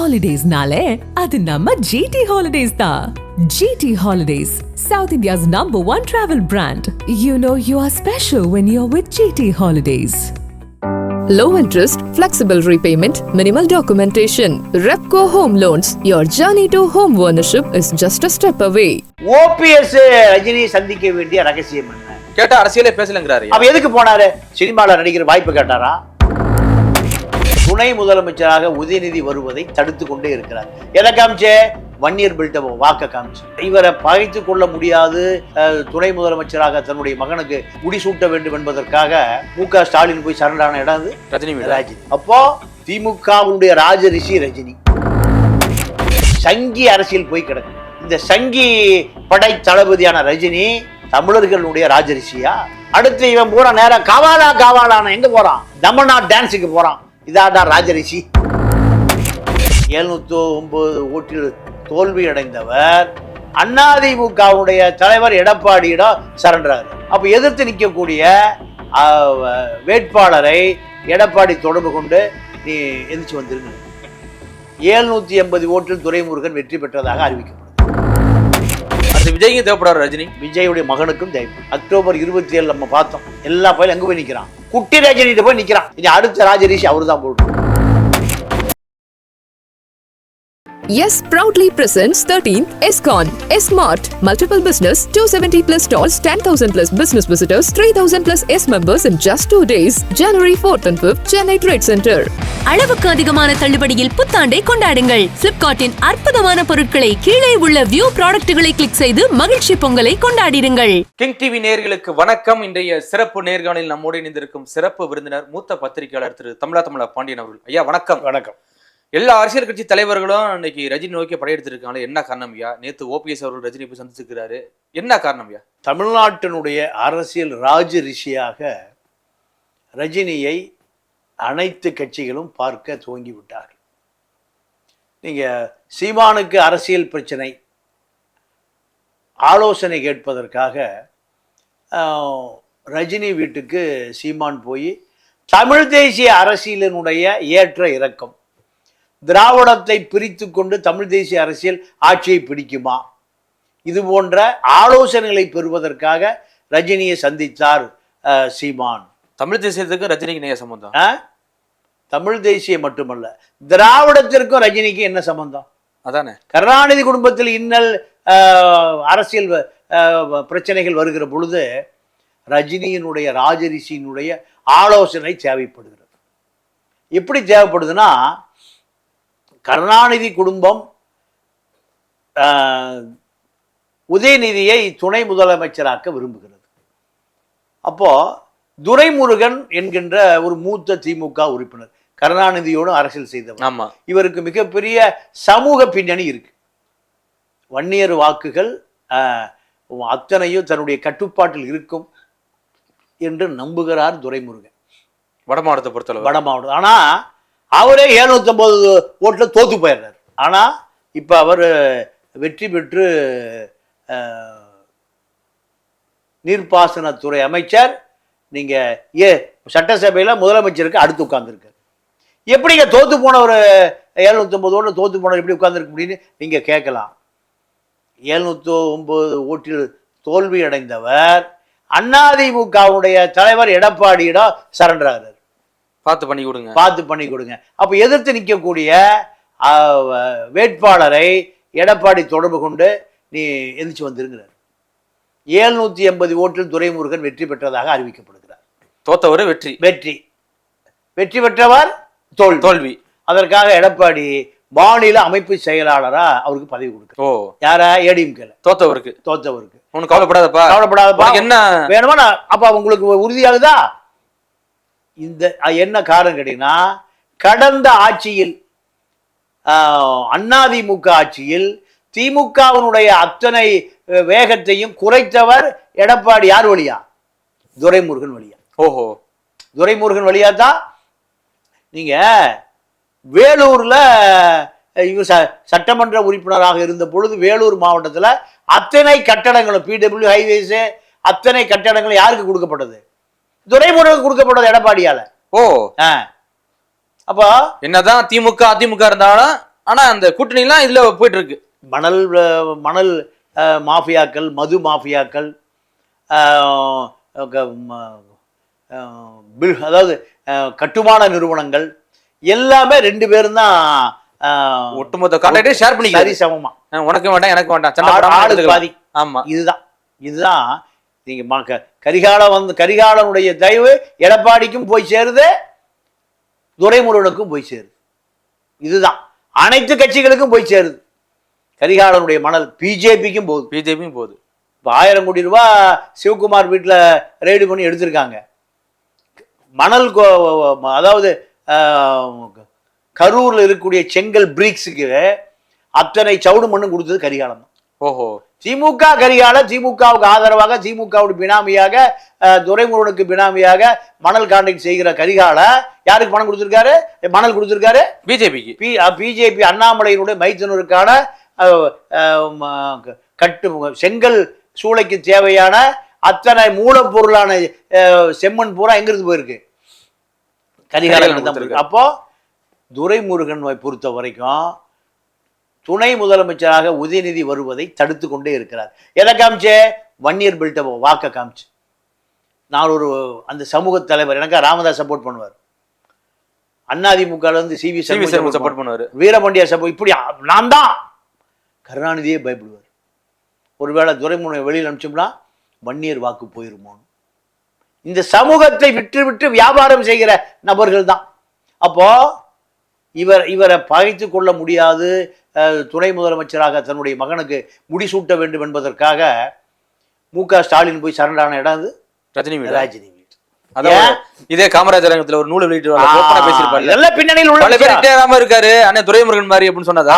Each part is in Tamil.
Holidays-nale, adu namma GT Holidays da. GT Holidays, South India's #1 travel brand. You know you are special when you're with GT Holidays. Low interest, flexible repayment, minimal documentation. Repco Home Loans. Your journey to home ownership is just a step away. OPS Rajini சந்திக்க வேண்டிய ரகசியம் என்ன? கேட்டா அரசியலே பேசலங்கிறாரு. அப்ப எதுக்கு போனாரு? சினிமாவில் நடிக்கிற வாய்ப்பு கேட்டாரா? துணை முதலமைச்சராக உதயநிதி வருவதை தடுத்து கொண்டே இருக்கிறார். எதை காமிச்சே? வன்னியர் பில்ட்ட வாக்க காமிச்சு இவரை பகைத்து கொள்ள முடியாது, துணை முதலமைச்சராக தன்னுடைய மகனுக்கு முடிசூட்ட வேண்டும் என்பதற்காக மு.க. ஸ்டாலின் போய் சரணான இடம் ரஜினி. அப்போ திமுகவுடைய ராஜ ரிஷி ரஜினி சங்கி அரசியல் போய் கிடக்கு. இந்த சங்கி படை தளபதியான ரஜினி தமிழர்களுடைய ராஜரிஷியா? அடுத்து இவன் போறான் நேரா காவாலான எங்க போறான்? தமனா டான்ஸுக்கு போறான். இதான் ராஜரிஷி. 709 ஓட்டில் தோல்வி அடைந்தவர் அதிமுகவுடைய தலைவர் எடப்பாடியிடம் சரண்டராரு. அப்ப எதிர்த்து நிற்கக்கூடிய வேட்பாளரை எடப்பாடி தொடர்பு கொண்டு நீ எதிர்த்து வந்துருங்க. 780 ஓட்டில் துரைமுருகன் வெற்றி பெற்றதாக அறிவிக்கப்படும். விஜய்க்கு தேவைப்படாரு ரஜினி. விஜயுடைய மகனுக்கும் தேவைப்படும். அக்டோபர் 27 நம்ம பார்த்தோம். எல்லா பயிலும் எங்க போய் நிக்கிறான்? குட்டி ரஜினி போய் நிக்கிறான். இனி அடுத்த ராஜரிஷி அவரு தான் போடுறோம். Yes proudly presents 13th SCON S-Mart multiple business 270 plus stalls 10,000 plus business visitors 3,000 plus S members in just 2 days January 4th and 5th Chennai Trade Center. அளவுக்கு அதிகமான தள்ளுபடியில் புத்தாண்டை கொண்டாடுங்கள். Flipkartன் அற்புதமான பொருட்களை கீழே உள்ள வியூ ப்ராடக்ட்களை கிளிக் செய்து மகிழ்ச்சி பொங்கலை கொண்டாடிடுங்கள். கிங் டிவி நேயர்களுக்கு வணக்கம். இன்றைய சிறப்பு நேர்காணலில் நம்மோடு இணைந்திருக்கும் சிறப்பு விருந்தினர் மூத்த பத்திரிகையாளர் திரு தமிழா பாண்டியன் அவர்கள். ஐயா வணக்கம். வணக்கம். எல்லா அரசியல் கட்சி தலைவர்களும் இன்னைக்கு ரஜினி நோக்கி படையெடுத்திருக்காங்க. என்ன காரணம் ஐயா? நேற்று ஓபிஎஸ் அவர்கள் ரஜினி போய் சந்திச்சிருக்கிறாரு. என்ன காரணம் ஐயா? தமிழ்நாட்டினுடைய அரசியல் ராஜ ரிஷியாக ரஜினியை அனைத்து கட்சிகளும் பார்க்க துவங்கி விட்டார்கள். நீங்க சீமானுக்கு அரசியல் பிரச்சனை ஆலோசனை கேட்பதற்காக ரஜினி வீட்டுக்கு சீமான் போய் தமிழ் தேசிய அரசியலினுடைய ஏற்ற இறக்கம், திராவிடத்தை பிரித்து கொண்டு தமிழ் தேசிய அரசியல் ஆட்சியை பிடிக்குமா, இது போன்ற ஆலோசனைகளை பெறுவதற்காக ரஜினியை சந்தித்தார் சீமான். தமிழ் தேசியத்துக்கும் ரஜினிக்கு என்ன சம்பந்தம்? தமிழ் தேசியம் மட்டுமல்ல, திராவிடத்திற்கும் ரஜினிக்கு என்ன சம்பந்தம்? அதானே. கருணாநிதி குடும்பத்தில் இன்னல் அரசியல் பிரச்சனைகள் வருகிற பொழுது ரஜினியினுடைய ராஜரிஷியினுடைய ஆலோசனை தேவைப்படுகிறது. எப்படி தேவைப்படுதுன்னா, கருணாநிதி குடும்பம் உதயநிதியை துணை முதலமைச்சராக்க விரும்புகிறது. அப்போ துரைமுருகன் என்கின்ற ஒரு மூத்த திமுக உறுப்பினர் கருணாநிதியோடு அரசியல் செய்தவர். இவருக்கு மிகப்பெரிய சமூக பின்னணி இருக்கு. வன்னியர் வாக்குகள் அத்தனையும் தன்னுடைய கட்டுப்பாட்டில் இருக்கும் என்று நம்புகிறார் துரைமுருகன். வடமாவட்டத்தை பொறுத்தளவு வடமாவட்டம். ஆனா அவரே 750 ஓட்டுல தோத்து போயிடுறாரு. ஆனா இப்ப அவர் வெற்றி பெற்று நீர்ப்பாசனத்துறை அமைச்சர், நீங்க சட்டசபையில முதலமைச்சருக்கு அடுத்து உட்கார்ந்துருக்காரு. எப்படிங்க தோத்து போன ஒரு 750 ஓட்டுல தோத்து போன எப்படி உட்கார்ந்துருக்க முடியும்னு நீங்க கேட்கலாம். 709 ஓட்டில் தோல்வி அடைந்தவர் அதிமுகவுடைய தலைவர் எடப்பாடியிடம் சரண்டராகிறார். பார்த்து பண்ணி கொடுங்க. அப்ப எதிர்த்து நிற்கக்கூடிய வேட்பாளரை எடப்பாடி தொடர்பு கொண்டு நீ எதிர்த்து வந்துருங்கிறார். 780 ஓட்டில் துரைமுருகன் வெற்றி பெற்றதாக அறிவிக்கப்படுகிறார். தோத்தவர் வெற்றி பெற்றவர் தோல்வி. அதற்காக எடப்பாடி மாநில அமைப்பு செயலாளரா அவருக்கு பதவி கொடுக்க. யாரா? ஏடிஎம்கே தோத்தவருக்கு. கவலைப்படாதப்பா என்ன வேணுமா? அப்ப உங்களுக்கு உறுதியாகுதா? இந்த என்ன காரணம் கேட்டீங்கன்னா, கடந்த ஆட்சியில் அதிமுக ஆட்சியில் திமுகவினுடைய அத்தனை வேகத்தையும் குறைத்தவர் எடப்பாடி. யார் வழியா? துரைமுருகன் வழியா. துரைமுருகன் வழியா தான். நீங்க வேலூர்ல இவர் சட்டமன்ற உறுப்பினராக இருந்த பொழுது வேலூர் மாவட்டத்தில் அத்தனை கட்டடங்களும் பிடபிள்யூ ஹைவேஸ் அத்தனை கட்டடங்களும் யாருக்கு கொடுக்கப்பட்டது? துரைமுருகன் கொடுக்கப்பட்டது எடப்பாடியால. அப்போ என்னதான் திமுக அதிமுக இருந்தாலும் ஆனா அந்த கூட்டணி எல்லாம் இதுல போயிட்டு இருக்கு. மணல் மாஃபியாக்கள், மது மாஃபியாக்கள், அதாவது கட்டுமான நிறுவனங்கள் எல்லாமே 2 பேரும் தான் ஒட்டுமொத்த கான்ட்ராக்டே ஷேர் பண்ணி சரி சமமா. உனக்கு வேண்டாம் எனக்கு வேண்டாம், ஆளுக்கு பாதி. ஆமா, இதுதான் நீங்க கரிகாலனுடைய தயவு எடப்பாடிக்கும் போய் சேருது, துரைமுருகனுக்கும் போய் சேருது. இதுதான் அனைத்து கட்சிகளுக்கும் போய் சேருது. கரிகாலனுடைய மணல் பிஜேபிக்கும் போகுது. இப்போ 1000 கோடி ரூபாய் சிவகுமார் வீட்டில் ரெய்டு பண்ணி எடுத்திருக்காங்க. மணல் அதாவது கரூர்ல இருக்கக்கூடிய செங்கல் பிரீக்ஸுக்கு அத்தனை சவுடு மண்ணும் கொடுத்தது கரிகாலம் தான். ஓஹோ. திமுக திமுகவுக்கு ஆதரவாக, திமுகவுடைய பினாமியாக, துரைமுருகனுக்கு பினாமியாக மணல் கான்ட்ராக்ட் செய்கிற கரிகால யாருக்கு பணம் கொடுத்திருக்காரு? மணல் கொடுத்திருக்காரு பிஜேபிக்கு. பிஜேபி அண்ணாமலையினுடைய மைத்துனருக்கான செங்கல் சூளைக்கு தேவையான அத்தனை மூலப்பொருளான செம்மண் பூரா எங்கிருந்து போயிருக்கு? கரிகாலன். அப்போ துரைமுருகன் பொறுத்த வரைக்கும் துணை முதலமைச்சராக உதயநிதி வருவதை தடுத்து கொண்டே இருக்கிறார். எதை காமிச்சே? வன்னியர் பெல்ட்டை வாக்க காமிச்சு. நான் அந்த சமூக தலைவர், எனக்கு ராமதாஸ் சப்போர்ட் பண்ணுவார், அதிமுக சிவி சப்போர்ட் பண்ணுவார், வீரபாண்டியார் சப்போர்ட், இப்படி நான் தான். கருணாநிதியே பயப்படுவார். ஒருவேளை துரைமுருகன் வெளியில் அனுப்பிச்சோம்னா வன்னியர் வாக்கு போயிருமோன்னு. இந்த சமூகத்தை விட்டு வியாபாரம் செய்கிற நபர்கள் தான். அப்போ இவரை பகைத்து கொள்ள முடியாது. துணை முதலமைச்சராக தன்னுடைய மகனுக்கு முடிசூட்ட வேண்டும் என்பதற்காக மு.க. ஸ்டாலின் போய் சரணான இடம் அது ரஜினி வீடு. இதே காமராஜர் அரங்கத்துல ஒரு நூல் வெளியிட்டு பேசியிருப்பாரு. பின்னணியில் உள்ள இருக்காரு அண்ணன் துரைமுருகன் மாதிரி அப்படின்னு சொன்னதா?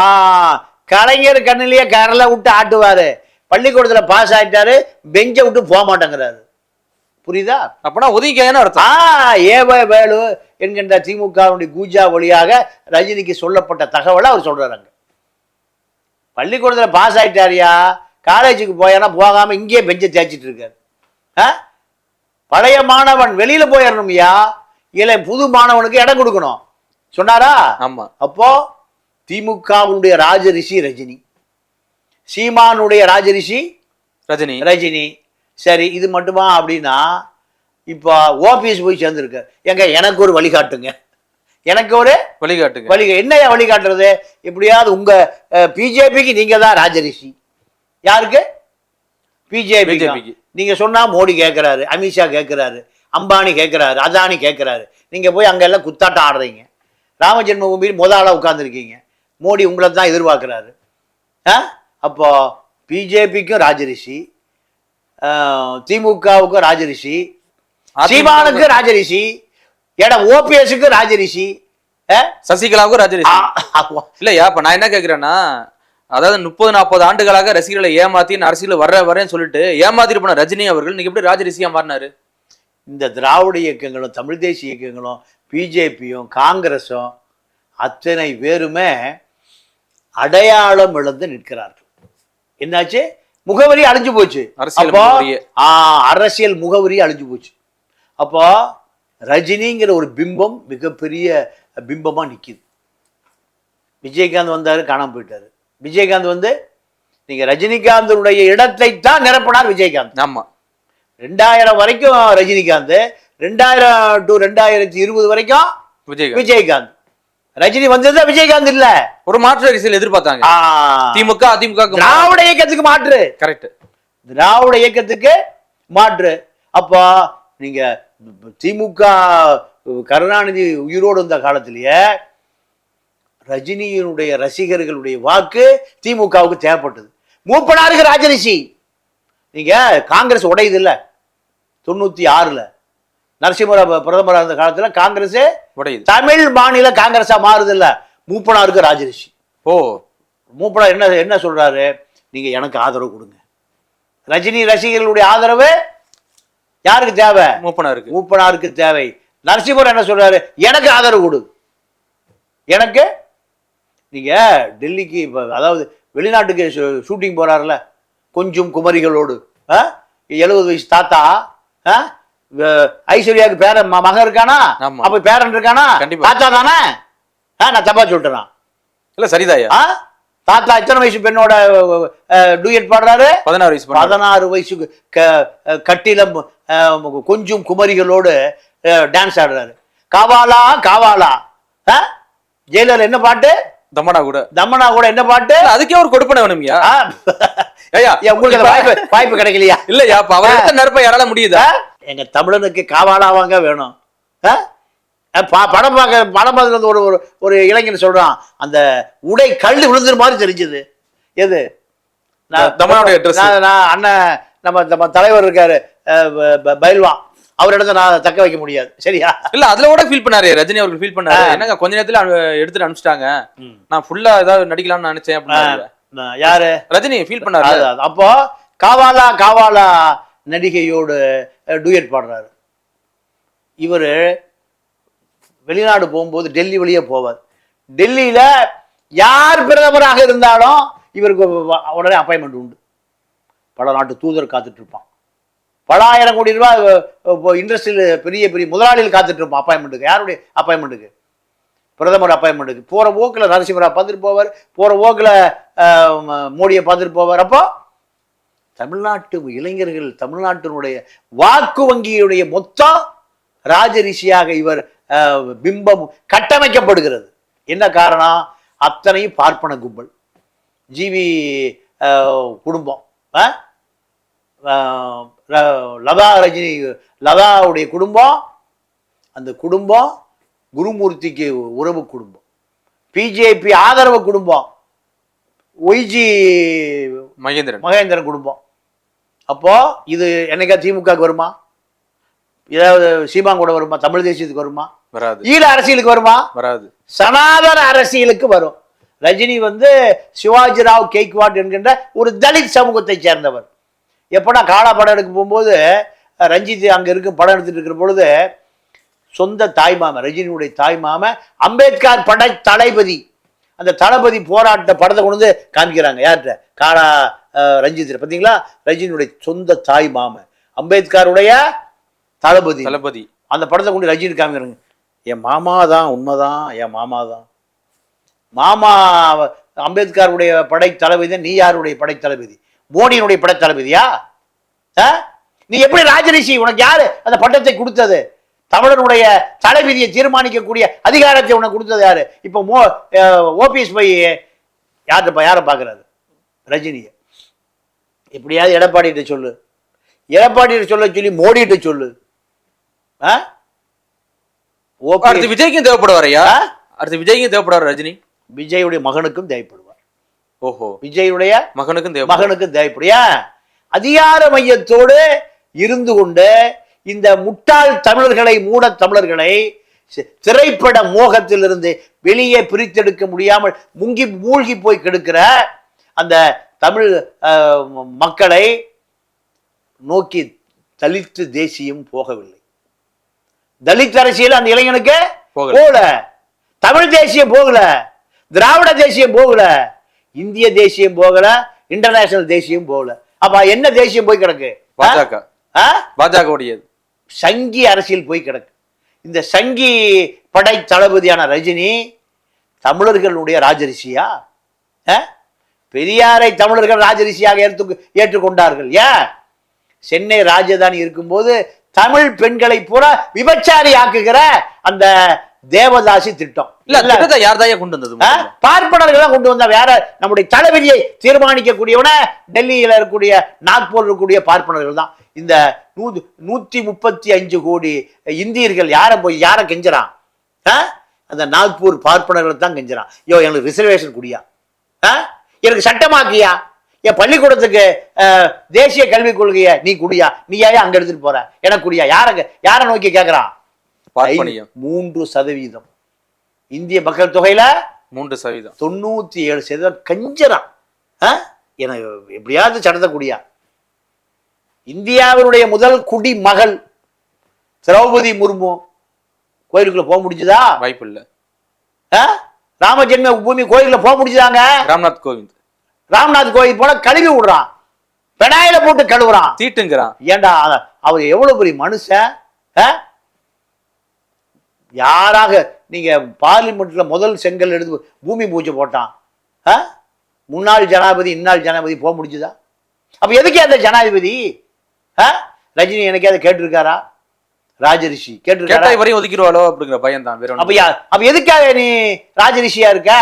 கலைஞர் கண்ணிலேயே கரலை விட்டு ஆட்டுவாரு. பள்ளிக்கூடத்துல பாஸ் ஆயிட்டாரு, பெஞ்சை விட்டு போக மாட்டேங்கிறாரு. புரியுதா? அப்பனா ஒதுக்கின்னு அர்த்தம். ஏவ வேலு என்கின்ற திமுகவுடைய கூஜா வழியாக ரஜினிக்கு சொல்லப்பட்ட தகவலை அவர் சொல்றாங்க. பள்ளிக்கூடத்துல பாஸ் ஆயிட்டாரியா, காலேஜுக்கு போயானா போகாம இங்கே பெஞ்சை தேய்ச்சிட்டு இருக்காரு. பழைய மாணவன் வெளியில போயிடணும்யா, இல்லை புது மாணவனுக்கு இடம் கொடுக்கணும் சொன்னாரா? ஆமா. அப்போ திமுகவுடைய ராஜரிஷி ரஜினி, சீமானுடைய ராஜரிஷி ரஜினி. சரி, இது மட்டுமா அப்படின்னா இப்போ ஓபிஎஸ் போய் சேர்ந்துருக்கு. எனக்கு ஒரு வழிகாட்டுங்க, எனக்கு ஒரு என்னையா வழிகாட்டுறது? எப்படியாவது உங்க பிஜேபிக்கு நீங்க தான் ராஜரிஷி. யாருக்கு? பிஜேபிக்கு. நீங்க சொன்னா மோடி கேட்கிறாரு, அமித்ஷா கேட்கிறாரு, அம்பானி கேட்கிறாரு, அதானி கேட்கிறாரு. நீங்க போய் அங்க எல்லாம் குத்தாட்டம் ஆடுறீங்க. ராம ஜென்மபூமியில் முதலாளா உட்கார்ந்துருக்கீங்க. மோடி உங்களை தான் எதிர்பார்க்கிறாரு. அப்போ பிஜேபிக்கும் ராஜரிஷி, திமுகவுக்கும் ராஜரிஷி, சீமானுக்கு ராஜரிஷி, ஓபிஎஸ்க்கு ராஜரிஷி, சசிகலாவுக்கும் ராஜரிஷி இல்லையா? இப்ப நான் என்ன கேட்கிறேன்னா, அதாவது 30-40 ஆண்டுகளாக ரசிகர்களை ஏமாத்தி அரசியல் வரேன்னு சொல்லிட்டு ஏமாத்திட்டு போன ரஜினி அவர்கள் இன்னைக்கு எப்படி ராஜரிஷியா மாறினாரு? இந்த திராவிட இயக்கங்களும் தமிழ் தேசிய இயக்கங்களும் பிஜேபியும் காங்கிரஸும் அத்தனை பேருமே அடையாளம் இழந்து நிற்கிறார்கள். என்னாச்சு? முகவரி அழிஞ்சு போச்சு. அரசியல் முகவரி அழிஞ்சு போச்சு. அப்போ ரஜினிங்கிற ஒரு பிம்பம் மிகப்பெரிய பிம்பமா நிக்குது. விஜயகாந்த் வந்தாரு, காணாம போயிட்டாரு. விஜயகாந்த் நீங்க ரஜினிகாந்தனுடைய இடத்தை தான் நிரப்பினார் விஜயகாந்த். ஆமா. 2000 வரைக்கும் ரஜினிகாந்த், 2000 to 2020 வரைக்கும் விஜயகாந்த். ரஜினி வந்தது விஜயகாந்த் இல்ல, ஒரு மாற்று அரசியல் எதிர்பார்த்தாங்க. திமுக அதிமுக திராவிட இயக்கத்துக்கு மாற்று. கரெக்ட், திராவிட இயக்கத்துக்கு மாற்று. அப்போ நீங்க திமுக கருணாநிதி உயிரோடு இருந்த காலத்திலேயே ரஜினியினுடைய ரசிகர்களுடைய வாக்கு திமுகவுக்கு தேவைப்பட்டது. மூப்பனாருக்கு ராஜரிஷி. நீங்க காங்கிரஸ் உடையுது இல்ல, 96ல நரசிம்மராவ் பிரதமராக இருந்த காலத்துல காங்கிரஸ் தமிழ் மாநில காங்கிரஸா மாறுது இல்ல, மூப்பனாருக்கு ராஜரிஷி. மூப்பனார் என்ன சொல்றாரு? நீங்க எனக்கு ஆதரவு கொடுங்க. ரஜினி ரசிகர்களுடைய ஆதரவு யாருக்கு தேவை? மூப்பனாருக்கு தேவை. நரசிம்மர் என்ன சொல்றாரு? எனக்கு ஆதரவு கொடு. எனக்கு நீங்க டெல்லிக்கு அதாவது வெளிநாட்டுக்கு ஷூட்டிங் போறாருல கொஞ்சம் குமரிகளோடு, 70 வயசு தாத்தா, ஐஸ்வர்யாவுக்கு பேரன் மகன் இருக்கானா? அப்ப பேரன் இருக்கானா? தாத்தா தானே? நான் தப்பா சொல்லிட்டேன். இல்ல சரிதாயா. தாத்தா எத்தனை வயசு பெண்ணோட டூயட் பாடுறாரு? 16 வயசு. 16 வயசுக்கு கட்டிலம் கொஞ்சம் குமரிகளோடு டான்ஸ் ஆடுறாரு. காவாலா காவாலா. ஜெயிலர் என்ன பாட்டு? தமனா கூட. தமனா கூட என்ன பாட்டு? அதுக்கே ஒரு கொடுப்பனை வேணும்யா. உங்களுக்கு வாய்ப்பு கிடைக்கலையா? இல்லையா, அவர் எடுத்த நெருப்பை யாரால முடியுதா? எங்க தமிழனுக்கு காவாலாவாங்க வேணும். படம் பார்க்கறது ஒரு ஒரு இளைஞன் சொல்றான், அந்த உடை கல்லு விழுந்துற மாதிரி தெரிஞ்சது. எது? அண்ணன் நம்ம தலைவர் இருக்காரு பயில்வான், அவரிடத்த நான் தக்க வைக்க முடியாது. சரியா? இல்ல அதுல கூட ஃபீல் பண்ணாரு ரஜினி அவர்கள். ஃபீல் பண்ணாரு, என்னங்க கொஞ்ச நேரத்துல எடுத்துட்டு அனுப்பிச்சிட்டாங்க, நான் ஃபுல்லா ஏதாவது நடிக்கலாம்னு நினைச்சேன் அப்படின்னு. யாரு? ரஜினி ஃபீல் பண்ணாரு. அப்போ காவாலா காவாலா நடிகையோடு டூயட் பாடுறாரு. இவரு வெளிநாடு போகும்போது டெல்லி வழியே போவார். டெல்லியில யார் பிரதமராக இருந்தாலும் இவருக்கு உடனே அப்பாயின்மெண்ட் உண்டு. பல நாட்டு தூதர் காத்துட்டு இருப்பான். பல ஆயிரம் கோடி ரூபாய் இண்டஸ்ட்ரியில் பெரிய பெரிய முதலாளிகள் காத்துட்டு இருப்பான் அப்பாயின்மெண்ட்டுக்கு. யாருடைய அப்பாயின்மெண்ட்டுக்கு? பிரதமர் அப்பாயின்மெண்ட்டுக்கு. போற போக்கில் நரசிம்மரா பார்த்துட்டு போவார், போற போக்கில் மோடியை பார்த்துட்டு போவார். அப்போ தமிழ்நாட்டு இளைஞர்கள், தமிழ்நாட்டினுடைய வாக்கு வங்கியுடைய மொத்தம் ராஜரிஷியாக இவர் பிம்பம் கட்டமைக்கப்படுகிறது. என்ன காரணம்? அத்தனையும் பார்ப்பன கும்பல், ஜிவி குடும்பம், லதா ரஜினி லதாவுடைய குடும்பம், அந்த குடும்பம் குருமூர்த்திக்கு உறவு குடும்பம், பிஜேபி ஆதரவு குடும்பம், ஒய்ஜி மகேந்திரன் குடும்பம். அப்போ இது என்னைக்கா திமுகவுக்கு வருமா? ஏதாவது சீமான் கூட வருமா? தமிழ் தேசியத்துக்கு வருமா? வராது. ஈழ அரசியலுக்கு வருமா? வராது. சனாதன அரசியலுக்கு வரும். ரஜினி சிவாஜி ராவ் கெய்க்வாட் என்கின்ற ஒரு தலித் சமூகத்தை சேர்ந்தவர். எப்படா காலா படம் எடுக்க போகும்போது ரஞ்சித் அங்க இருக்கு படம் எடுத்துட்டு இருக்கிற பொழுது சொந்த தாய்மாம, ரஜினியுடைய தாய்மாம அம்பேத்கர் படை தளபதி, அந்த தளபதி போராட்ட படத்தை கொண்டு வந்து காமிக்கிறாங்க. யார்கிட்ட? காலா ரஞ்சித். பார்த்தீங்களா? ரஜினியுடைய சொந்த தாய் மாம அம்பேத்கருடைய தளபதி. அந்த படத்தை கொண்டு ரஜினி காமிக்கிறாங்க. என் மாமா தான், உண்மைதான், என் மாமா தான். மாமா அம்பேத்கருடைய படை தளபதி. நீ யாருடைய படை தளபதி? மோடியினுடைய படை தளபதியா? நீ எப்படி ராஜரிஷி? உனக்கு யாரு அந்த பட்டத்தை கொடுத்தது? தமிழனுடைய தளபதியை தீர்மானிக்கக்கூடிய அதிகாரத்தை உனக்கு கொடுத்தது யாரு? இப்போ ஓபிஎஸ் போய் யாரை பார்க்கறாரு? ரஜினியை. எப்படியாவது எடப்பாடிகிட்ட சொல்லு, எடப்பாடிகிட்ட சொல்ல சொல்லி மோடிகிட்ட சொல்லு. அடுத்து விஜய்க்கும் தேவைப்படுவாரையா? அடுத்து விஜய்க்கும் தேவைப்படுவார் ரஜினி. விஜயுடைய மகனுக்கும் தேவைப்படுவார். ஓஹோ, விஜயுடைய மகனுக்கும் தேவைப்படியா? அதிகார மையத்தோடு இருந்து கொண்டு இந்த முட்டாள் தமிழர்களை, மூட தமிழர்களை திரைப்பட மோகத்திலிருந்து வெளியே பிரித்தெடுக்க முடியாமல் மூழ்கி போய் கெடுக்கிற அந்த தமிழ் மக்களை நோக்கி தலித் தேசியம் போகவில்லை. தலித் அரசியல் அந்த இளைஞனுக்கு போகல, தமிழ் தேசியம் போகல, திராவிட தேசியம் போகல, இந்திய தேசியம் போகல, இன்டர்நேஷனல் தேசியம் போகல. அப்ப என்ன தேசியம் போய் கிடக்கு? பாஜக சங்கி அரசியல் போய் கிடக்கு. இந்த சங்கி படை தளபதியான ரஜினி தமிழர்களுடைய ராஜரிஷியா? பெரியாரை தமிழர்கள் ராஜரிஷியாக ஏற்றுக்கொண்டார்கள். ஏன்? சென்னை ராஜதானி இருக்கும்போது தமிழ் பெண்களை பூரா விபச்சாரி ஆக்குகிற அந்த தேவதாசி திட்டம் கொண்டு வந்தது பார்ப்பனர்கள் கொண்டு வந்த. வேற நம்முடைய தளபதியை தீர்மானிக்கக்கூடியவன டெல்லியில இருக்கக்கூடிய, நாக்பூர் இருக்கக்கூடிய பார்ப்பனர்கள் தான். இந்த 135 கோடி இந்தியர்கள் யாரை கெஞ்சுறான்? அந்த நாக்பூர் பார்ப்பனர்கள் தான் கெஞ்சுறான். ஐயோ, எனக்கு ரிசர்வேஷன் குடியா, எனக்கு சட்டமாக்கியா, என் பள்ளிக்கூடத்துக்கு தேசிய கல்விக் கொள்கைய நீ குடியா, நீ ஏன் அங்க எடுத்துட்டு போற, எனக்கு குடியா. யார நோக்கி கேட்கிறான்? 3%. இந்திய மக்கள் தொகையில 3%, 97% கஞ்சறான். எனக்கு எப்படியாவது சட்டத்தை குடியா. இந்தியாவினுடைய முதல் குடி மகள் திரௌபதி முர்மு கோயிலுக்குள்ள போக முடிஞ்சுதா? வாய்ப்பு இல்ல. ராம ஜென்ம பூமி கோயிலுக்குள்ள போக முடிஞ்சுதாங்க? ராம்நாத் கோயில் போல கழுவி விடுறான், பெனாயில போட்டு கழுவுறான், தீட்டுங்கிறான். ஏண்டா அவர் எவ்வளவு பெரிய மனுஷன்? யாராக நீங்க பார்லிமெண்ட்ல முதல் செங்கல் எடுத்து பூமி பூஜை போட்டான், முன்னாள் ஜனாதிபதி இன்னாள் ஜனாதிபதி போக முடிஞ்சுதா? அப்ப எதுக்கே அந்த ஜனாதிபதி? ரஜினி எனக்கே கேட்டிருக்காரா? ராஜரிஷி கேட்டிருக்காரா? வரையும் ஒதுக்கிடுவாளோ அப்படிங்கிற பயம் தான். அப்ப எதுக்காக நீ ராஜரிஷியா இருக்க?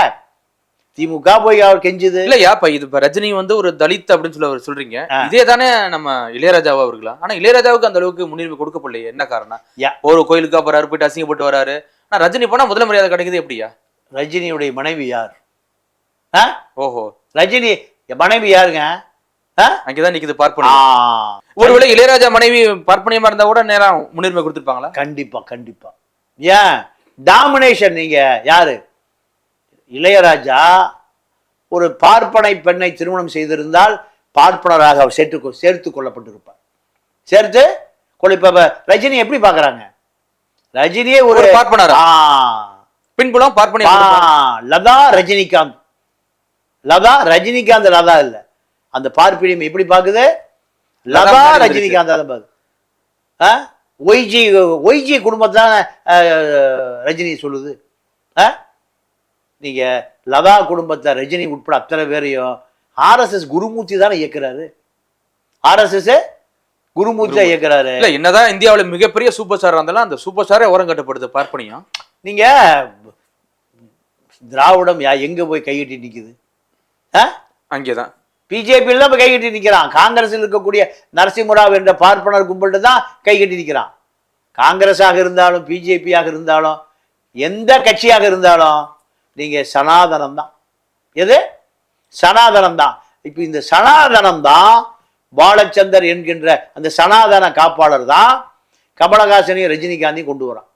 திமுக போய் அவர் கெஞ்சுது இல்லையா? இப்ப ரஜினி வந்து ஒரு தலித் அப்படின்னு சொல்றீங்க, இதே தானே நம்ம இளையராஜாவா அவர்களா? ஆனா இளையராஜாவுக்கு அந்த அளவுக்கு முன்னுரிமை கொடுக்கப்படலையே, என்ன காரணம்? ஒரு கோயிலுக்கா போறாரு, போயிட்டு அசிங்கப்பட்டு வராரு. ஆனா ரஜினி போனா முதல் மரியாதை கிடைக்குது எப்படியா? ரஜினியுடைய மனைவி யார்? ஓஹோ, ரஜினி மனைவி யாருங்க? அங்கதான் நிக்குது பார்ப்பனியம். ஒருவேளை இளையராஜா மனைவி பார்ப்பனியமா இருந்தா கூட நேரம் முன்னுரிமை கொடுத்திருப்பாங்களா? கண்டிப்பா கண்டிப்பா. ஏன் டாமினேஷன்? நீங்க யாரு? இளையராஜா ஒரு பார்ப்பனை பெண்ணை திருமணம் செய்திருந்தால் பார்ப்பனராக அவர் சேர்த்து கொள்ளப்பட்டிருப்பார். சேர்த்து இப்ப ரஜினி எப்படி பாக்குறாங்க? ரஜினியே ஒரு பார்ப்பனரா? பின்புலம் பார்ப்பனியம். லதா ரஜினிகாந்த். ரஜினிகாந்த் லதா இல்ல, அந்த பார்ப்பனியம் எப்படி பாக்குது? லதா ரஜினிகாந்த் தான் பாக்குது. ஒய்ஜி குடும்பத்தான் ரஜினி சொல்லுது. நீங்க லதா குடும்பத்தை ரஜினி உட்பட அத்தனை பேரையும் RSS குருமூர்த்தி தானே இயக்குறாரு. RSS குருமூர்த்தி தான் இயக்குறாரு. இல்ல என்னதான் இந்தியாவில் மிகப்பெரிய சூப்பர் ஸ்டார் இருந்தாலும் அந்த சூப்பர் ஸ்டாரே ஓரம் கட்டப்படுது பார்ப்பனியம். நீங்க திராவிடம் எங்க போய் கைகட்டி நிக்குது? அங்கேதான் பிஜேபியில் தான் கை கட்டி நிற்கிறான். காங்கிரஸில் இருக்கக்கூடிய நரசிம்மராவ் என்ற பார்ப்பனர் கும்பல்ட்டு தான் கை கட்டி நிற்கிறான். காங்கிரஸாக இருந்தாலும் பிஜேபியாக இருந்தாலும் எந்த கட்சியாக இருந்தாலும் நீங்க சனாதனம் தான். எது? சனாதனம் தான். இப்ப இந்த சனாதனம் தான் பாலச்சந்தர் என்கின்ற அந்த சனாதன காப்பாளர் தான் கமலஹாசனையும் ரஜினிகாந்தையும் கொண்டு வரான்.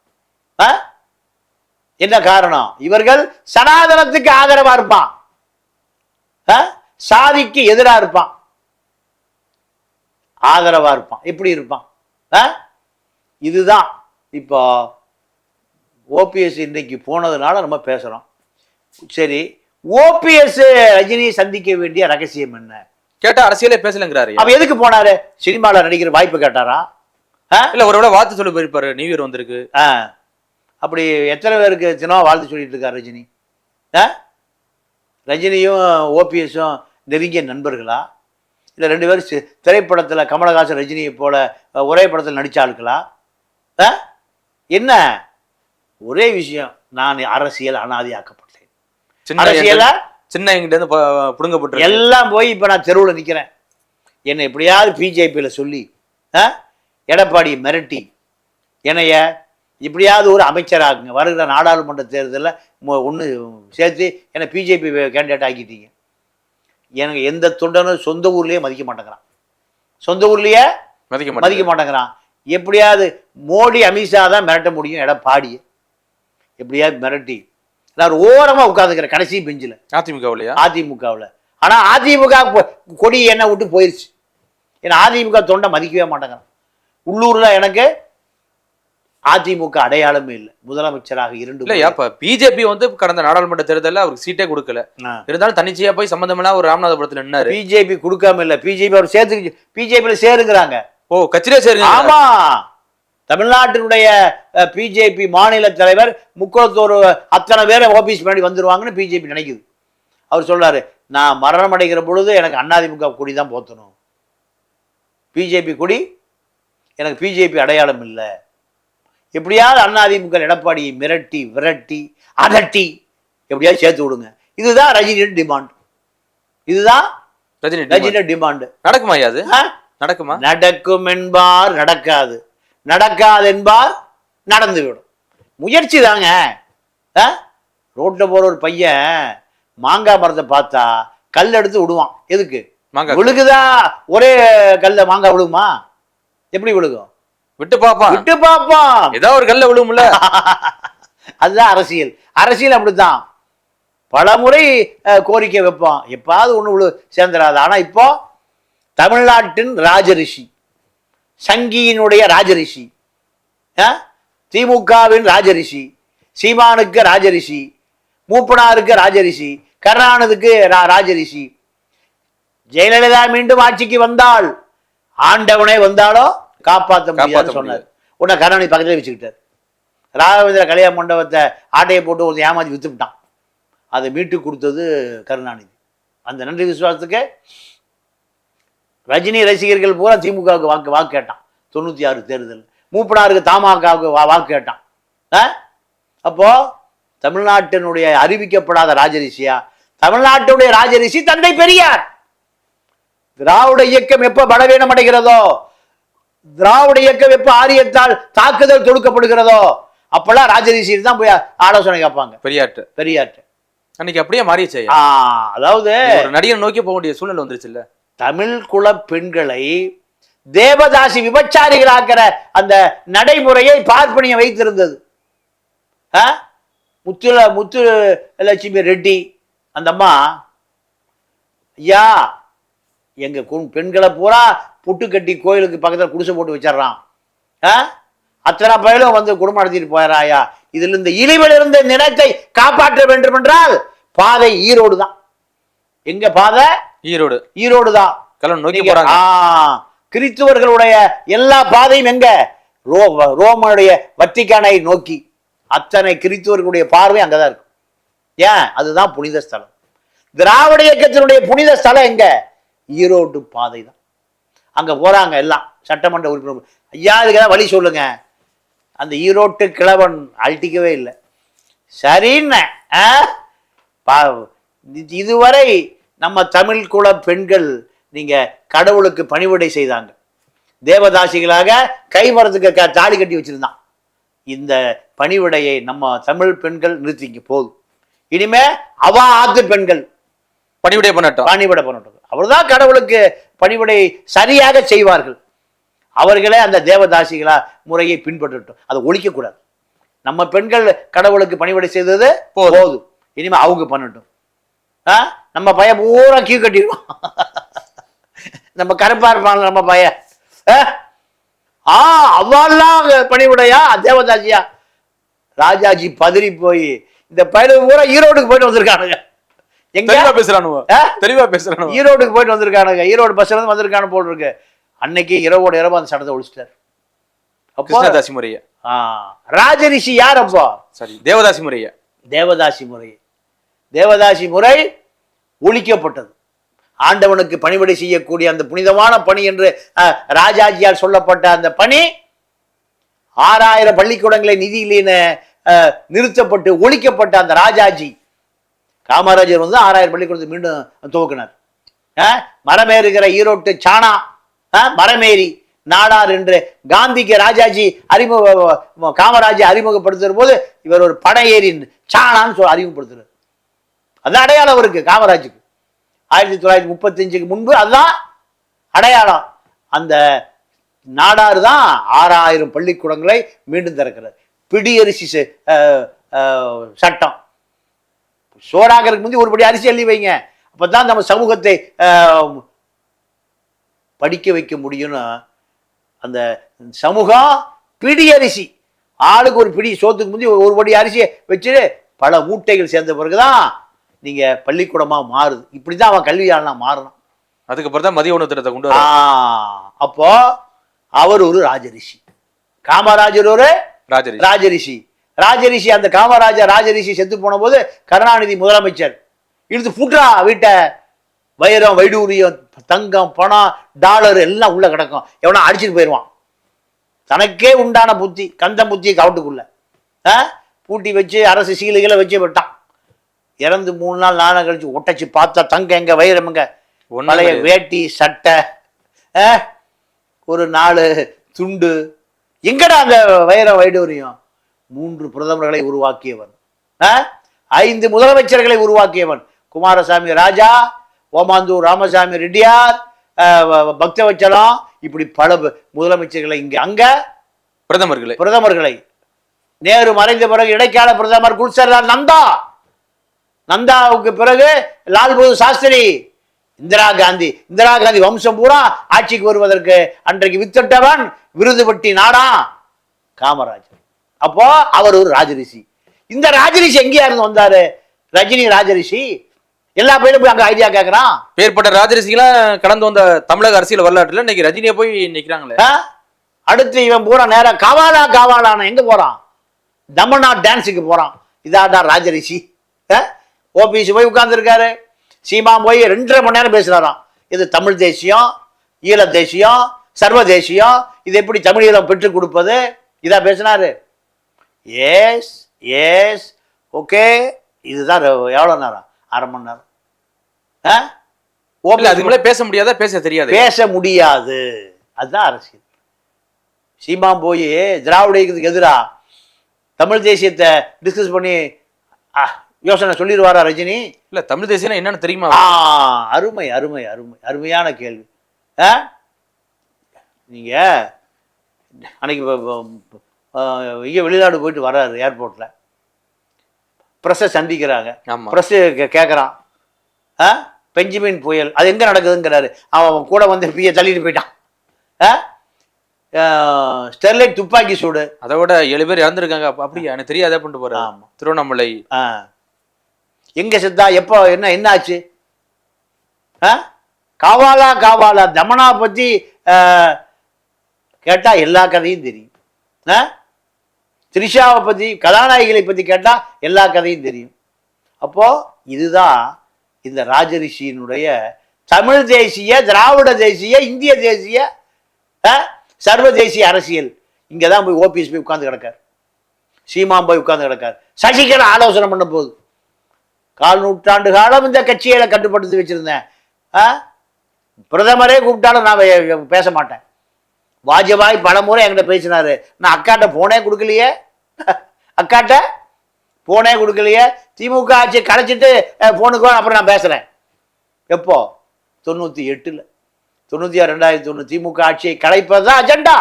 என்ன காரணம்? இவர்கள் சனாதனத்துக்கு ஆதரவா இருப்பான், சாதிக்கு எதிராக இருப்பான், ஆதரவா இருப்பான். எப்படி இருப்பான்? இதுதான் இப்போ ஓபிஎஸ் இன்னைக்கு போனதுனால நம்ம பேசுறோம். சரி, ஓபிஎஸ் ரஜினியை சந்திக்க வேண்டிய ரகசியம் என்ன? கேட்டா அரசியலே பேசலங்கிறாரு. அவ எதுக்கு போனாரு? சினிமாவில் நடிக்கிற வாய்ப்பு கேட்டாரா? இல்ல ஒருவேளை வாழ்த்து சொல்லி போயிருப்பாரு, நியூ இயர் வந்திருக்கு. அப்படி எத்தனை பேருக்கு தினம் வாழ்த்து சொல்லிட்டு இருக்காரு ரஜினி? ரஜினியும் ஓபிஎஸும் நெருங்கிய நண்பர்களா? இல்லை ரெண்டு பேரும் திரைப்படத்தில் கமலஹாசன் ரஜினியை போல ஒரே படத்தில் நடிச்சாளுங்களா? என்ன ஒரே விஷயம், நான் அரசியல் அனாதியாக்கப்பட்டேன். அரசியல சின்ன இருந்து புடுங்கப்பட்டு எல்லாம் போய் இப்போ நான் தெருவில் நிற்கிறேன். என்னை எப்படியாவது பிஜேபியில் சொல்லி எடப்பாடி மிரட்டி என்னைய இப்படியாவது ஒரு அமைச்சராகுங்க, வருகிற நாடாளுமன்ற தேர்தலில் ஒன்று சேர்த்து என்னை பிஜேபி கேண்டிடேட் ஆக்கிட்டீங்க. எனக்கு எந்த தொண்டனும் சொந்த ஊர்லேயே மதிக்க மாட்டேங்கிறான். சொந்த ஊர்லேயே மதிக்க மாட்டேங்கிறான். எப்படியாவது மோடி அமித்ஷா தான் மிரட்ட முடியும் எடப்பாடியை. எப்படியாவது மிரட்டி நான் ஓரமாக உட்காந்துக்கிறேன் கடைசி பெஞ்சில். அதிமுகவில். ஆனால் அதிமுக கொடி என்ன விட்டு போயிடுச்சு. ஏன்னா அதிமுக தொண்டை மதிக்கவே மாட்டேங்கிறான். உள்ளூரில் எனக்கு அதிமுக அடையாளமே இல்லை. முதலமைச்சராக 2 பிஜேபி வந்து கடந்த நாடாளுமன்ற தேர்தலில் அவருக்கு சீட்டே கொடுக்கல. இருந்தாலும் தனிச்சையா போய் சம்பந்தமெல்லாம் ஒரு ராமநாதபுரத்தில் நின்னாரு. பிஜேபி கொடுக்காம இல்லை, பிஜேபி அவர் சேர்த்து பிஜேபியில் சேருங்கிறாங்க. ஓ, கட்சியிலே சேருங்க. ஆமா, தமிழ்நாட்டினுடைய பிஜேபி மாநில தலைவர் முக்கோத்தூர் அத்தனை பேரை ஓபிஎஸ் முன்னாடி வந்துருவாங்கன்னு பிஜேபி நினைக்குது. அவர் சொல்றாரு, நான் மரணம் அடைகிற பொழுது எனக்கு அதிமுக கொடி தான் போத்தணும், பிஜேபி கொடி எனக்கு பிஜேபி அடையாளம் இல்லை. எப்படியாவது அதிமுக எடப்பாடியை மிரட்டி விரட்டி அதட்டி எப்படியாவது சேர்த்து விடுங்க. இதுதான் ரஜினியோட டிமாண்ட். இதுதான் ரஜினியோட டிமாண்ட். நடக்குமா? அது நடக்குமா? நடக்கும் என்பார் நடக்காது, நடக்காது என்பார் நடந்துவிடும். முயற்சி தாங்க. ரோட்ல போற ஒரு பையன் மாங்காய் மரத்தை பார்த்தா கல் எடுத்து விடுவான். எதுக்கு? விழுகுதா? ஒரே கல்ல மாங்காய் விழுகுமா? எப்படி விழுகும்? விட்டு பாப்பான். ஏதோ ஒரு கல்ல விழுவும்ல. அதுதான் அரசியல். அரசியல் அப்படித்தான். பல முறை கோரிக்கை வைப்பான், எப்பாவது ஒண்ணு சேர்ந்துடாது. ஆனா இப்போ தமிழ்நாட்டின் ராஜரிஷி, சங்கியினுடைய ராஜரிஷி, திமுகவின் ராஜரிஷி, சீமானுக்கு ராஜரிஷி, மூப்பனாருக்கு ராஜரிஷி, கருணாநிதிக்கு ராஜரிஷி. ஜெயலலிதா மீண்டும் ஆட்சிக்கு வந்தால் ஆண்டவனே வந்தாலும் காப்பாற்ற முடியாது சொன்னார். உடனே கருணாநிதி பக்கத்துல வச்சுக்கிட்டார். ராகவேந்திர கல்யாண மண்டபத்தை ஆட்டையை போட்டு ஒரு ஏமாற்றி வித்துவிட்டான். அதை மீட்டு கொடுத்தது கருணாநிதி. அந்த நன்றி விசுவாசத்துக்கு ரஜினி ரசிகர்கள் பூரா திமுகவுக்கு வாக்கு கேட்டான். 96 தேர்தல் மூப்பனாருக்கு தமாகவுக்கு வாக்கு கேட்டான். அப்போ தமிழ்நாட்டினுடைய அறிவிக்கப்படாத ராஜரிஷியா? தமிழ்நாட்டுடைய ராஜரிஷி தந்தை பெரியார். திராவிட இயக்கம் எப்ப பலவீனம் அடைகிறதோ, திராவிட இயக்கம் எப்ப ஆரியத்தால் தாக்குதல் தொடுக்கப்படுகிறதோ அப்பெல்லாம் ராஜரிஷி தான் போய் ஆலோசனை கேட்பாங்க. பெரியார்ட்ட அன்னைக்கு அப்படியே மாறிடுச்சு. அதாவது ஒரு நடிகை நோக்கி போக வேண்டிய சூழ்நிலை வந்துருச்சு இல்ல. தமிழ் குல பெண்களை தேவதாசி விபச்சாரிகளாக்கிற அந்த நடைமுறையை பார்ப்பனியம் வைத்திருந்தது. முத்து லட்சுமி ரெட்டி அந்த அம்மா, ஐயா எங்க பெண்களை பூரா புட்டு கட்டி கோயிலுக்கு பக்கத்தில் குடிசை போட்டு வச்சிடறான், அத்தனை பயிலும் வந்து குடும்பம் நடத்திட்டு போயிடறாயா, இதுல இந்த இழிவில் இருந்த நிலத்தை காப்பாற்ற வேண்டும் என்றால் பாதை ஈரோடு தான். எங்க பாதை? ஈரோடு தான். கிறிஸ்துவர்களுடைய எல்லா பாதையும் எங்க? ரோமனுடைய வத்திக்கானை நோக்கி. அத்தனை கிறிஸ்துவர்களுடைய பார்வை அங்கதான் இருக்கும். ஏன்? அதுதான் புனித ஸ்தலம். திராவிட இயக்கத்தினுடைய புனித ஸ்தலம் எங்க? ஈரோடு பாதை தான். அங்க போறாங்க எல்லாம் சட்டமன்ற உறுப்பினர். ஐயா இதுக்கு வழி சொல்லுங்க. அந்த ஈரோட்டு கிழவன் அழட்டிக்கவே இல்லை. சரின்னு இதுவரை நம்ம தமிழ் குல பெண்கள் நீங்க கடவுளுக்கு பணிவிடை செய்தாங்க. தேவதாசிகளாக கைமரத்துக்கு தாலி கட்டி வச்சிருந்தான். இந்த பணிவிடையை நம்ம தமிழ் பெண்கள் நிறுத்திங்க போதும். இனிமே ஆத்து பெண்கள் பணிவிடை பண்ணட்டும். அவர்தான் கடவுளுக்கு பணிவிடை சரியாக செய்வார்கள். அவர்களே அந்த தேவதாசிகளா முறையை பின்பற்றட்டும். அதை ஒழிக்க கூடாது. நம்ம பெண்கள் கடவுளுக்கு பணிவிடை செய்தது போதும். இனிமே அவங்க பண்ணட்டும். நம்ம பையன் பூரா கியூ கட்டிடுவான். நம்ம கருப்பா இருப்பாங்க நம்ம பையன். அவெல்லாம் பணிவிடையா தேவதாசியா? ராஜாஜி பதறி போய் இந்த பையன் பூரா ஈரோடுக்கு போயிட்டு வந்திருக்கானுங்க. ஈரோடுக்கு போயிட்டு வந்திருக்கானுங்க. ஈரோடு பஸ்ல இருந்து வந்திருக்கானு போல் இருக்கு. அன்னைக்கு இரவோட இரவு அந்த சட்டத்தை ஒழிச்சிட்டாரு. கிருஷ்ணதாசி முறைய ராஜரிஷி யார் அப்போ? சரி, தேவதாசி முறைய தேவதாசி முறை ஒழிக்கப்பட்டது. ஆண்டவனுக்கு பணிவிடை செய்யக்கூடிய அந்த புனிதமான பணி என்று ராஜாஜியால் சொல்லப்பட்ட அந்த பணி 6000 பள்ளிக்கூடங்களை நிதியில நிறுத்தப்பட்டு ஒழிக்கப்பட்ட அந்த ராஜாஜி காமராஜர் வந்து 6000 பள்ளிக்கூடத்தை மீண்டும் துவக்கினார். மரமேறுகிற ஈரோட்டு சாணா மரமேறி நாடார் என்று காந்திக்கு ராஜாஜி காமராஜை அறிமுகப்படுத்துற போது இவர் ஒரு படையேறி சாணான்னு அறிமுகப்படுத்துறாரு. அது அடையாளம் அவருக்கு, காமராஜுக்கு 1935க்கு முன்பு அதுதான் அடையாளம். அந்த நாடார் தான் 6000 பள்ளிக்கூடங்களை மீண்டும் திறக்கிறார். பிடியரிசி சட்டம். சோறாகிறதுக்கு முந்தைய ஒருபடி அரிசி அள்ளி வைங்க, அப்பதான் நம்ம சமூகத்தை படிக்க வைக்க முடியும்னு அந்த சமூகம் பிடியரிசி ஆளுக்கு ஒரு பிடி சோத்துக்கு முந்தைய ஒருபடி அரிசியை வச்சுட்டு பல மூட்டைகள் சேர்ந்த பிறகுதான் நீங்க பள்ளிக்கூடமா மாறுது. இப்படிதான் அவன் கல்வியாளனா மாறணும். அதுக்கப்புறம் தான் மதிய உணவு திட்டத்தை கொண்டு அப்போ அவர் ஒரு ராஜரிஷி, காமராஜர் ஒரு ராஜரிஷி. அந்த காமராஜர் ராஜரிஷி செத்து போன போது கருணாநிதி முதலமைச்சர் இழுத்து பூட்டா வீட்டை, வைரம் வைடூரியம் தங்கம் பணம் டாலர் எல்லாம் உள்ள கிடக்கும், எவனா அடிச்சுட்டு போயிடுவான். தனக்கே உண்டான புத்தி கந்த புத்தியை கவுட்டுக்குள்ள பூட்டி வச்சு அரசு சீலைகளை வச்சு விட்டான். இறந்து 3 நாள் 4 நாள் கழிச்சு ஒட்டச்சு பார்த்தா தங்க எங்க வைரம் எங்க, பழைய வேட்டி சட்டை ஒரு 4 துண்டு எங்கடா அந்த வைரம் வைடூரியம்? 3 பிரதமர்களை உருவாக்கியவன், 5 முதலமைச்சர்களை உருவாக்கியவன். குமாரசாமி ராஜா, ஓமாந்தூர் ராமசாமி ரெட்டியார், பக்தவச்சலம், இப்படி பல முதலமைச்சர்களை இங்க அங்க பிரதமர்களை. நேரு மறைந்த பிறகு இடைக்கால பிரதமர் குல்சர்லால் நந்தாவுக்கு பிறகு லால் பகதூர் சாஸ்திரி, இந்திரா காந்தி வம்சம் பூரா ஆட்சிக்கு வருவதற்கு அன்றைக்கு வித்திட்டவன் விருதுபட்டி நாடா காமராஜர். அப்போ அவர் ஒரு ராஜரிஷி. இந்த ராஜரிஷி எங்கேயா இருந்து வந்தாரு? ரஜினி ராஜரிஷி. எல்லா பேரும் போய் அங்க ஐடியா கேட்கறான். பேர்பட்ட ராஜரிஷிகளா கடந்து வந்த தமிழக அரசியல் வரலாற்றுல இன்னைக்கு ரஜினியை போய் நிக்கிறாங்களே. அடுத்து இவன் பூரா நேரம் காவாலான எங்க போறான்? தமனா டான்ஸுக்கு போறான். இதாடா ராஜரிஷி. ஓபிசி போய் உட்கார்ந்துருக்காரு. சீமா போய் 2.5 மணி நேரம் பேசுறாராம். இது தமிழ் தேசியம், ஈழ தேசியம், சர்வ தேசியம், இது எப்படி தமிழீழம் பெற்றுக் கொடுப்பது, இதா பேசினாரு. Yes yes okay. இதுதான் எவ்வளோ நேரம்? 1/2 மணி நேரம். அதுக்குள்ளே பேச முடியாதா? பேச முடியாது. அதுதான் அரசியல். சீமா போய் திராவிடத்துக்கு எதிராக தமிழ் தேசியத்தை டிஸ்கஸ் பண்ணி யோசனை சொல்லிடுவாரா ரஜினி? இல்ல தமிழ் தேசியம் என்னன்னு தெரியுமா? அருமை அருமை அருமை அருமையான கேள்வி. நீங்க அன்னைக்கு இங்கே வெளிநாடு போயிட்டு வர்றாரு, ஏர்போர்ட்ல ப்ரெஸ்ஸை சந்திக்கிறாங்க. ப்ரெஸ் கேட்குறான், பெஞ்சமின் புயல் அது எங்க நடக்குதுங்கிறாரு. அவன் கூட வந்து பிய தள்ளிட்டு போயிட்டான். ஸ்டெர்லைட் துப்பாக்கி சூடு, அதோட 7 பேர் இறந்துருக்காங்க. அப்படியா? எனக்கு தெரியாத பண்ணிட்டு போறேன். திருவண்ணாமலை எங்க செத்தா, எப்போ, என்ன ஆச்சு? காவாலா காவாலா தமனா பத்தி கேட்டா எல்லா கதையும் தெரியும். த்ரிஷாவை பத்தி, கதாநாயகிகளை பத்தி கேட்டா எல்லா கதையும் தெரியும். அப்போ இதுதான் இந்த ராஜரிஷியினுடைய தமிழ் தேசிய, திராவிட தேசிய, இந்திய தேசிய, சர்வதேசிய அரசியல். இங்கதான் போய் ஓபிஎஸ் போய் உட்கார்ந்து கிடக்கார், சீமா போய் உட்கார்ந்து கிடக்கார். சசிகலா ஆலோசனை பண்ண போது 4 நூற்றாண்டு காலம் இந்த கட்சிகளை கட்டுப்படுத்தி வச்சிருந்தேன், பிரதமரே கூப்பிட்டாலும் நான் பேச மாட்டேன். வாஜ்பாய் பலமுறை என்கிட்ட பேசினாரு, நான் அக்காட்ட போனே கொடுக்கலையே, அக்காட்ட போனே கொடுக்கலையே. திமுக ஆட்சி கலைச்சிட்டு போனுக்கு அப்புறம் நான் பேசுறேன். எப்போ? 98, 2001 திமுக ஆட்சியை கலைப்பதுதான் அஜெண்டா.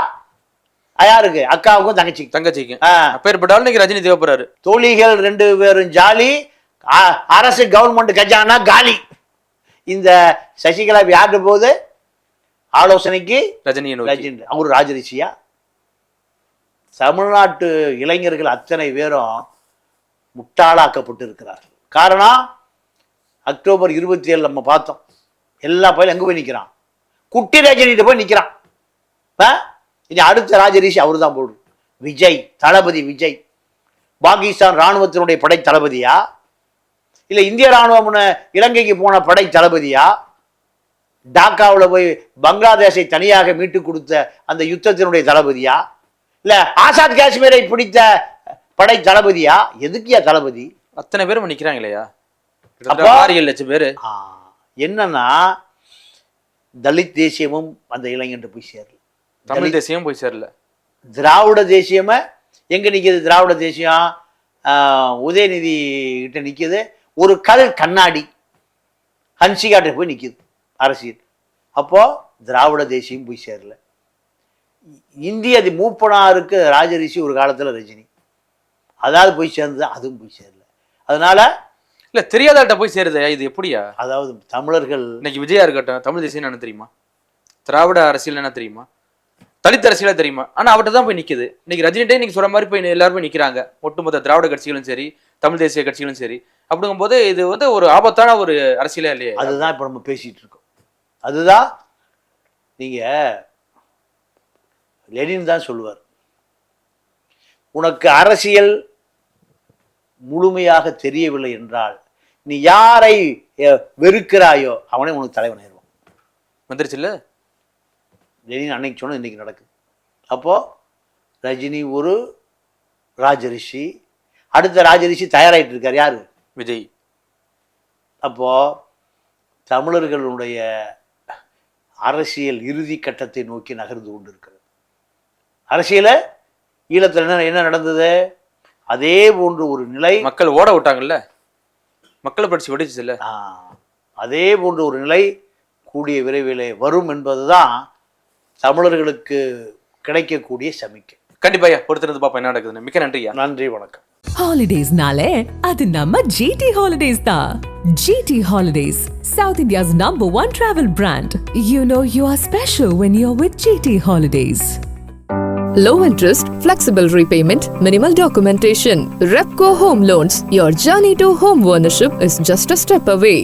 யாருக்கு? அக்காவுக்கும் தங்கச்சிக்கும். அப்பேற்பட்டாலும் ரஜினி தேவைப்படுறாரு. தோழிகள் 2 பேரும் ஜாலி, அரசு கவர்மெண்ட் கஜானா காலி. இந்த சசிகலா யார்கிட்ட போகுது ஆலோசனைக்கு? ரஜினி. அவரு ராஜரிஷியா? தமிழ்நாட்டு இளைஞர்கள் அத்தனை பேரும் முட்டாளாக்கப்பட்டு இருக்கிறார்கள். காரணம், அக்டோபர் 27 நம்ம பார்த்தோம். எல்லா பயிலும் எங்க போய் நிற்கிறான்? குட்டி ரஜினிகிட்ட போய் நிற்கிறான். இனி அடுத்த ராஜரிஷி அவரு தான் போடு. விஜய், தளபதி விஜய். பாகிஸ்தான் இராணுவத்தினுடைய படை தளபதியா, இல்ல இந்திய ராணுவம் இலங்கைக்கு போன படை தளபதியா, டாக்காவில் போய் பங்களாதேஷை தனியாக மீட்டு கொடுத்த அந்த யுத்தத்தினுடைய தளபதியா, இல்ல ஆசாத் காஷ்மீரை பிடித்த படை தளபதியா? எதுக்கியா தளபதி? அத்தனை பேரும் நிக்கிறாங்க இல்லையா? 6 லட்சம் பேரு. என்னன்னா தலித் தேசியமும் அந்த இளைஞன் போய் சேரல, தமிழ் தேசியம் போய் சேரல. திராவிட தேசியமா எங்க நிக்குது? திராவிட தேசியம் உதயநிதி கிட்ட நிக்குது. ஒரு கண்ணாடி ஹன்சிகாட்ட போய் நிக்குது அரசியல். அப்போ திராவிட தேசியம் போய் சேரல. இந்திய மூப்பனாருக்கு ராஜரிஷி ஒரு காலத்துல ரஜினி, அதாவது போய் சேர்ந்தது, அதுவும் போய் சேரல. அதனால இல்ல தெரியாதாட்ட போய் சேருது. இது எப்படியா? அதாவது தமிழர்கள் இன்னைக்கு விஜயா இருக்கட்டும், தமிழ் தேசியம் என்ன தெரியுமா, திராவிட அரசியல் என்ன தெரியுமா, தலித் அரசியலா தெரியுமா, ஆனா அவர்கிட்ட தான் போய் நிக்குது. இன்னைக்கு ரஜினிட்டே இன்னைக்கு சொல்ற மாதிரி போய் எல்லாரும் போய் நிக்கிறாங்க, ஒட்டுமொத்த திராவிட கட்சிகளும் சரி, தமிழ் தேசிய கட்சிகளும் சரி. அப்படிங்கும் போது இது ஒரு ஆபத்தான ஒரு அரசியலே இல்லையே. அதுதான் இப்ப நம்ம பேசிட்டு இருக்கோம். அதுதான் நீங்க லெனின் தான் சொல்லுவார், உனக்கு அரசியல் முழுமையாக தெரியவில்லை என்றால் நீ யாரை வெறுக்கிறாயோ அவனே உனக்கு தலைவனாயிருவான். வந்துருச்சு இல்ல? லெனின் அன்னைக்கு சொன்ன இன்னைக்கு நடக்குது. அப்போ ரஜினி ஒரு ராஜரிஷி, அடுத்த ராஜரிஷி தயாராகிட்டு இருக்கார். யாரு? விஜய். அப்போ தமிழர்களுடைய அரசியல் இறுதி கட்டத்தை நோக்கி நகர்ந்து கொண்டிருக்கிறது. அரசியல ஈழத்துல என்ன நடந்தது? அதே போன்று ஒரு நிலை. மக்கள் ஓட விட்டாங்கல்ல, மக்களை படிச்சு வெடிச்சு இல்ல, அதே போன்ற ஒரு நிலை கூடிய விரைவிலே வரும் என்பதுதான் தமிழர்களுக்கு கிடைக்கக்கூடிய சமிக்கை. கண்டிப்பா பொறுத்திருந்து பாப்பா என்ன நடக்குதுன்னு. மிக்க நன்றியா. நன்றி, வணக்கம். Holidays-nale, அது நம்ம GT Holidays தான். GT Holidays, South India's #1 travel brand. You know you are special when you're with GT Holidays. Low interest, flexible repayment, minimal documentation. Repco Home Loans. Your journey to home ownership is just a step away.